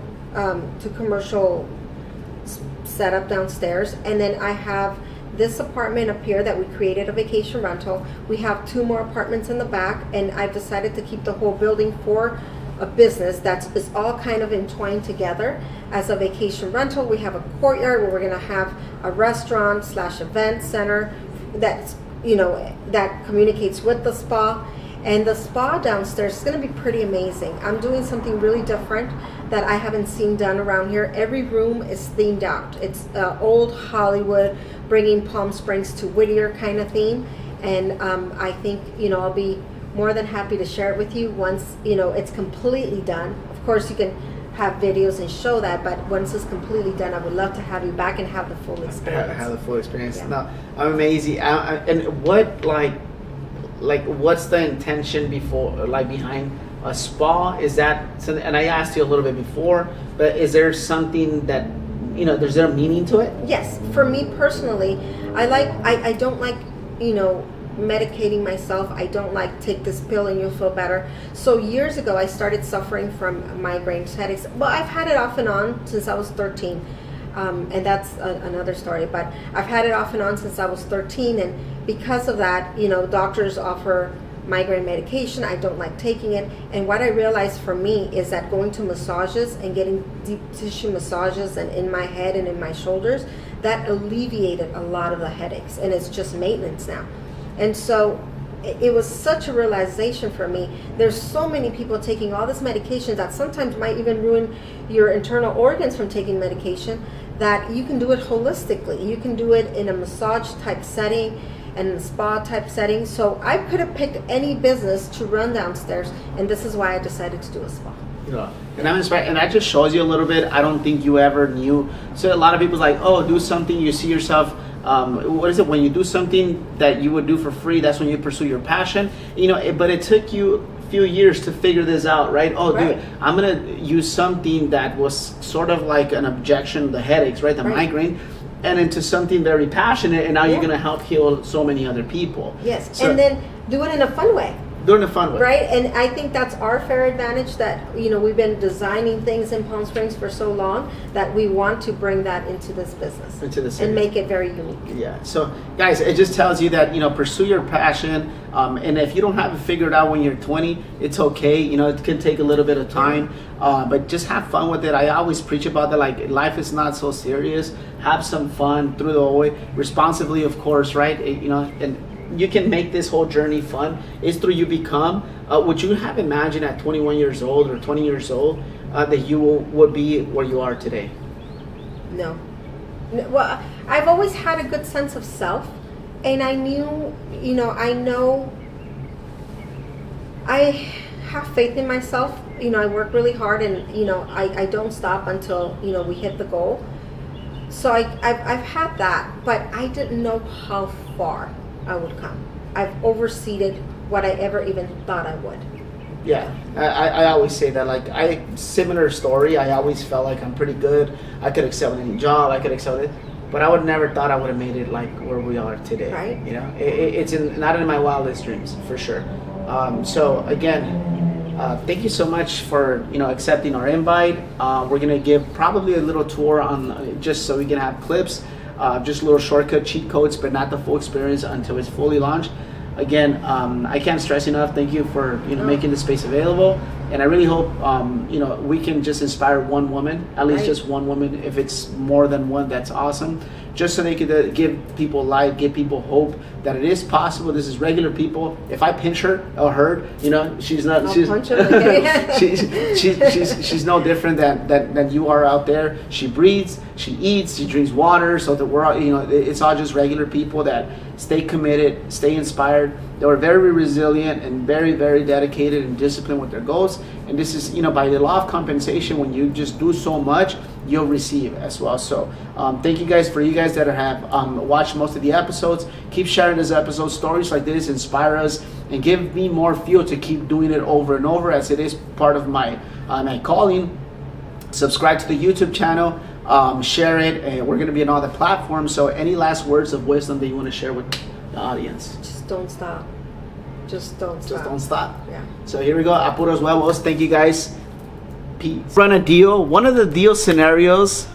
setup downstairs, and then I have this apartment up here that we created a vacation rental. We have 2 more apartments in the back, and I've decided to keep the whole building for a business is all kind of entwined together as a vacation rental. We have a courtyard where we're going to have a restaurant / event center that's, that communicates with the spa. And the spa downstairs is going to be pretty amazing. I'm doing something really different that I haven't seen done around here. Every room is themed out. It's old Hollywood, bringing Palm Springs to Whittier kind of theme. And I think, I'll be more than happy to share it with you once, it's completely done. Of course, you can have videos and show that, but once it's completely done, I would love to have you back and have the full experience. Have the full experience. Yeah. No, I'm amazing. And what, what's the intention behind a spa? Is that something, and I asked you a little bit before, but is there something that, is there a meaning to it? Yes. For me personally, I don't like, medicating myself. I don't like take this pill and you'll feel better. So years ago, I started suffering from migraines, headaches. Well, I've had it off and on since I was 13. And that's another story, but I've had it off and on since I was 13, and because of that, doctors offer migraine medication. I don't like taking it, and what I realized for me is that going to massages and getting deep tissue massages and in my head and in my shoulders, that alleviated a lot of the headaches, and it's just maintenance now. And so it was such a realization for me. There's so many people taking all this medication that sometimes might even ruin your internal organs from taking medication, that you can do it holistically. You can do it in a massage type setting and a spa type setting. So I could have picked any business to run downstairs, and this is why I decided to do a spa. Yeah. And I'm inspired, and that just shows you a little bit. I don't think you ever knew. So a lot of people's like, oh, do something, you see yourself. What is it, when you do something that you would do for free, that's when you pursue your passion, but it took you a few years to figure this out, right? Dude, I'm gonna use something that was sort of like an objection, the headaches, right, the migraine, and into something very passionate, and now you're gonna help heal so many other people. Yes. So, and then do it in a fun way. Doing a fun way. Right, and I think that's our fair advantage, that we've been designing things in Palm Springs for so long that we want to bring that into this business, and make it very unique. Yeah. So guys, it just tells you that pursue your passion, and if you don't have it figured out when you're 20, it's okay. It can take a little bit of time, but just have fun with it. I always preach about that. Like, life is not so serious. Have some fun through the whole way, responsibly, of course, right? And you can make this whole journey fun. It's through you become. Would you have imagined at 21 years old or 20 years old that you would be where you are today? No. Well, I've always had a good sense of self, and I knew, I know I have faith in myself. I work really hard, and I don't stop until we hit the goal. So I've had that, but I didn't know how far I would come. I've overseeded what I ever even thought I would. Yeah, I always say that. Similar story. I always felt like I'm pretty good. I could excel in any job. I could excel in it, but I would never thought I would have made it like where we are today. Right. It's not in my wildest dreams, for sure. So again, thank you so much for accepting our invite. We're gonna give probably a little tour on just so we can have clips. Just little shortcut cheat codes, but not the full experience until it's fully launched. Again, I can't stress enough, thank you for making the space available, and I really hope we can just inspire one woman, at least just one woman. If it's more than one, that's awesome, just so they could give people light, give people hope that it is possible. This is regular people. If I pinch her or her, she's not. She's no different than you are out there. She breathes, she eats, she drinks water. So that we're all, it's all just regular people that stay committed, stay inspired. They were very resilient and very, very dedicated and disciplined with their goals. And this is, by the law of compensation, when you just do so much, you'll receive as well. So thank you guys, for you guys that have watched most of the episodes. Keep sharing this episode. Stories like this inspire us and give me more fuel to keep doing it over and over, as it is part of my my calling. Subscribe to the YouTube channel. share it. And we're going to be on all the platforms. So any last words of wisdom that you want to share with the audience? Just don't stop. Just don't stop. Just don't stop. Yeah. So here we go. A Puros Huevos. Thank you guys. Peace. Run a deal. One of the deal scenarios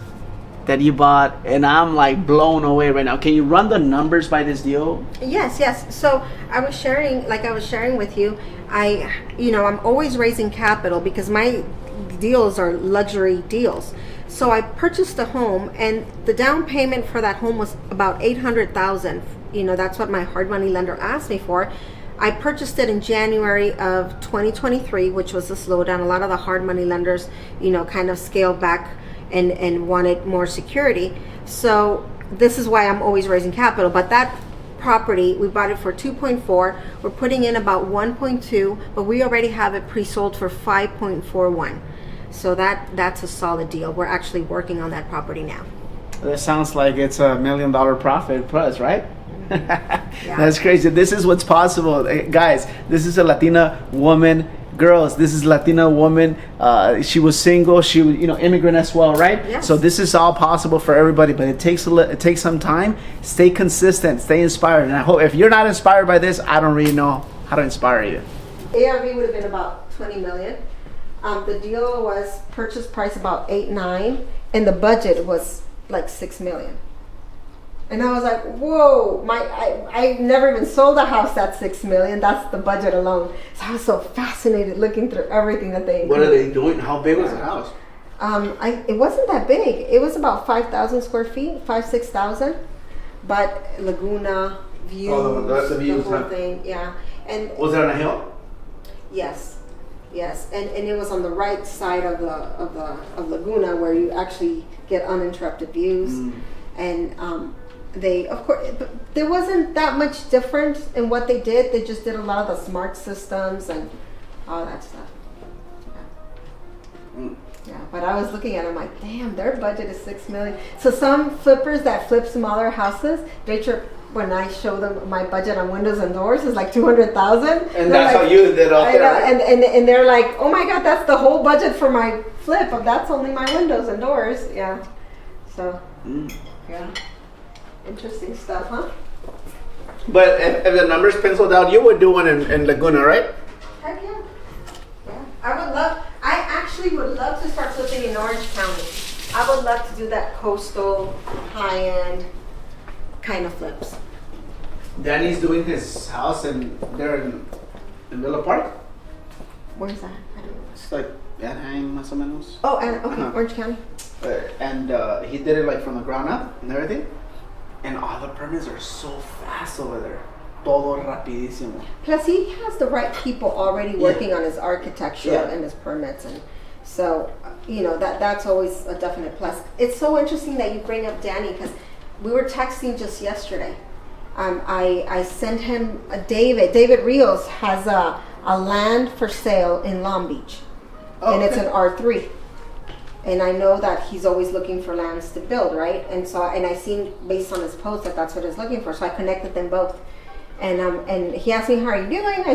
that you bought, and I'm like blown away right now. Can you run the numbers by this deal? Yes. So I was sharing with you, I'm always raising capital because my deals are luxury deals. So I purchased a home, and the down payment for that home was about $800,000. That's what my hard money lender asked me for. I purchased it in January of 2023, which was a slowdown. A lot of the hard money lenders, kind of scaled back and wanted more security. So this is why I'm always raising capital. But that property, we bought it for 2.4. We're putting in about 1.2, but we already have it pre-sold for 5.41. So that's a solid deal. We're actually working on that property now. That sounds like it's $1 million profit plus, right? Yeah. That's crazy. This is what's possible. Guys, this is a Latina woman. Girls, this is Latina woman. She was single. She was, immigrant as well, right? Yes. So this is all possible for everybody, but it takes some time. Stay consistent. Stay inspired. And I hope if you're not inspired by this, I don't really know how to inspire you. ARV would have been about $20 million. The deal was purchase price about 8.9, and the budget was like $6 million. And I was like, whoa, I never even sold a house at $6 million. That's the budget alone. So I was so fascinated looking through everything that they What are they doing? How big was the house? It wasn't that big. It was about 5,000 square feet, 6,000. But Laguna, views, the views, whole thing, yeah. And was it on a hill? Yes. And it was on the right side of Laguna, where you actually get uninterrupted views. And they, of course, there wasn't that much difference in what they did. They just did a lot of the smart systems and all that stuff. Yeah, but I was looking at it, I'm like, damn, their budget is $6 million. So some flippers that flip smaller houses, when I show them my budget on windows and doors is like $200,000. And that's how you did out there. Right? And they're like, oh my God, that's the whole budget for my flip. That's only my windows and doors. Yeah. So, yeah. Interesting stuff, huh? But if the numbers penciled out, you would do one in Laguna, right? Heck yeah. Yeah. I actually would love to start flipping in Orange County. I would love to do that coastal, high-end kind of flips. Danny's doing his house in Villa Park. Where's that? I don't know. It's like Anaheim, más o menos. Oh, and okay, Orange County. And he did it like from the ground up and everything. And all the permits are so fast over there. Todo rapidísimo. Plus, he has the right people already working on his architecture and his permits, and so that's always a definite plus. It's so interesting that you bring up Danny, because we were texting just yesterday. I sent him David Rios has a land for sale in Long Beach, and it's an R3. And I know that he's always looking for lands to build, right? And I seen based on his post that that's what he's looking for. So I connected them both, and he asked me, "How are you doing?"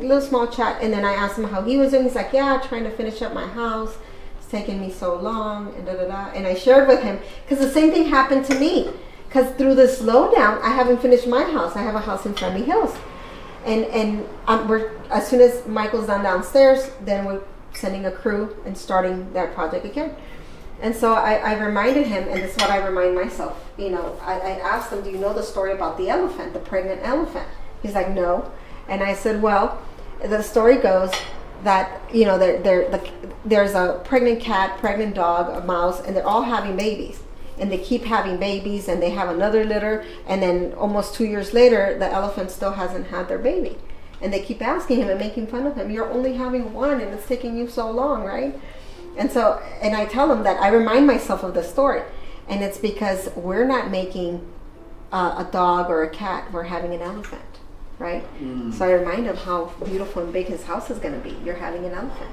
Little small chat, and then I asked him how he was doing. He's like, "Yeah, trying to finish up my house. It's taking me so long," and And I shared with him because the same thing happened to me. Because through the slowdown, I haven't finished my house. I have a house in Friendly Hills, and we're as soon as Michael's done downstairs, then we're sending a crew and starting that project again. And so I reminded him, and this is what I remind myself. I asked him, "Do you know the story about the elephant, the pregnant elephant?" He's like, "No." And I said, "Well, the story goes that there's a pregnant cat, pregnant dog, a mouse, and they're all having babies. And they keep having babies, and they have another litter, and then almost 2 years later, the elephant still hasn't had their baby. And they keep asking him and making fun of him. You're only having one, and it's taking you so long, right?" And I tell him that I remind myself of the story, and it's because we're not making a dog or a cat. We're having an elephant, right? So I remind him how beautiful and big his house is going to be. You're having an elephant.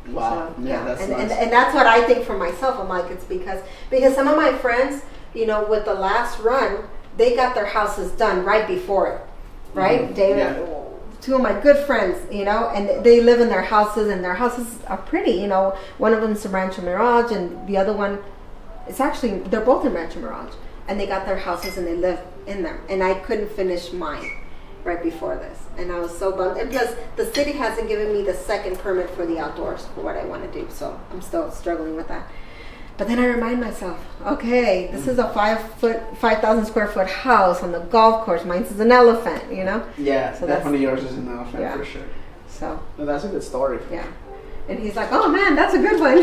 Wow. So, That's nice. and that's what I think for myself. I'm like, it's because some of my friends, with the last run, they got their houses done right before it, right? David. Yeah. Two of my good friends, and they live in their houses, and their houses are pretty. One of them's a Rancho Mirage, and the other one, it's actually, they're both in Rancho Mirage. And they got their houses and they live in them. And I couldn't finish mine right before this. And I was so bummed. And plus, the city hasn't given me the second permit for the outdoors for what I want to do. So I'm still struggling with that. But then I remind myself, okay, this is a 5,000 square foot house on the golf course. Mine's is an elephant, you know? Yeah, so definitely yours is an elephant for sure. So. No, that's a good story. Yeah. And he's like, oh man, that's a good one.